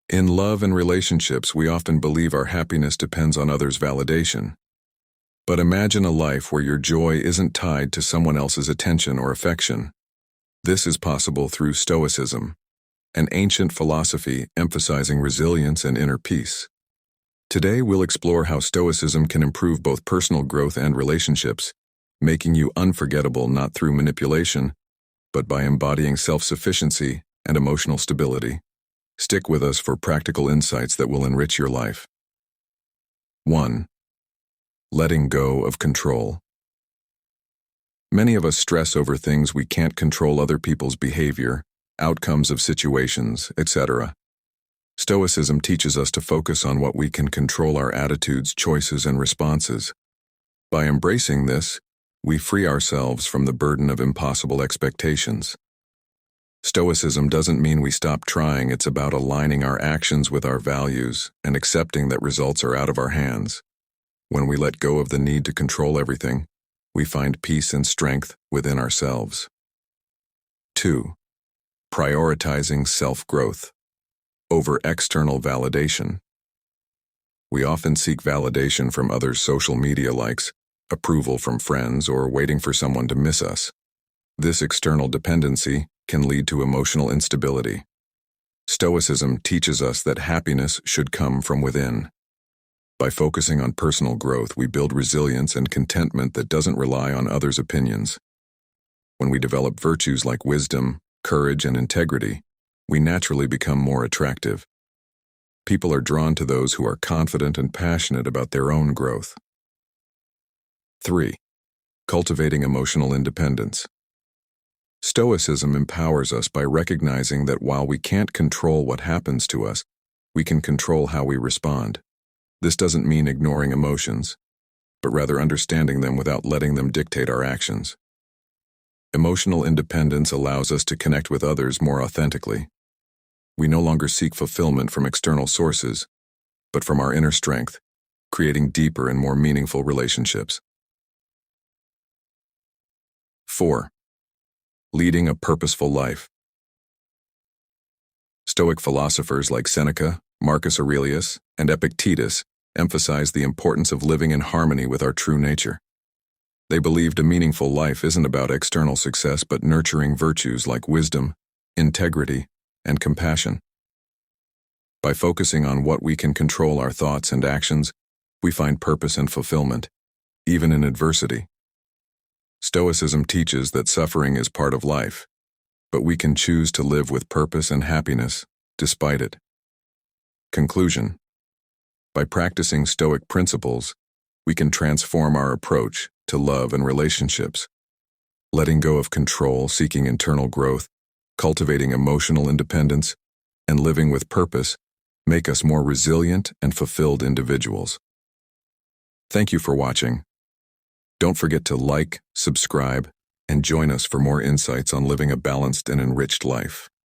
In love and relationships, we often believe our happiness depends on others' validation. But imagine a life where your joy isn't tied to someone else's attention or affection. This is possible through Stoicism, an ancient philosophy emphasizing resilience and inner peace. Today, we'll explore how Stoicism can improve both personal growth and relationships, making you unforgettable not through manipulation, but by embodying self-sufficiency and emotional stability. Stick with us for practical insights that will enrich your life. 1. Letting go of control. Many of us stress over things we can't control: other people's behavior, outcomes of situations, etc. Stoicism teaches us to focus on what we can control: our attitudes, choices, and responses. By embracing this, we free ourselves from the burden of impossible expectations. Stoicism doesn't mean we stop trying. It's about aligning our actions with our values and accepting that results are out of our hands. When we let go of the need to control everything, we find peace and strength within ourselves. 2. Prioritizing self-growth over external validation. We often seek validation from others' social media likes, approval from friends, or waiting for someone to miss us. This external dependency can lead to emotional instability. Stoicism teaches us that happiness should come from within. By focusing on personal growth, we build resilience and contentment that doesn't rely on others' opinions. When we develop virtues like wisdom, courage, and integrity, we naturally become more attractive. People are drawn to those who are confident and passionate about their own growth. 3. Cultivating emotional independence. Stoicism empowers us by recognizing that while we can't control what happens to us, we can control how we respond. This doesn't mean ignoring emotions, but rather understanding them without letting them dictate our actions. Emotional independence allows us to connect with others more authentically. We no longer seek fulfillment from external sources, but from our inner strength, creating deeper and more meaningful relationships. 4. Leading a purposeful life. Stoic philosophers like Seneca, Marcus Aurelius, and Epictetus emphasize the importance of living in harmony with our true nature. They believed a meaningful life isn't about external success but nurturing virtues like wisdom, integrity, and compassion. By focusing on what we can control, our thoughts and actions, we find purpose and fulfillment, even in adversity. Stoicism teaches that suffering is part of life, but we can choose to live with purpose and happiness despite it. Conclusion. By practicing Stoic principles, we can transform our approach to love and relationships. Letting go of control, seeking internal growth, cultivating emotional independence, and living with purpose make us more resilient and fulfilled individuals. Thank you for watching. Don't forget to like, subscribe, and join us for more insights on living a balanced and enriched life.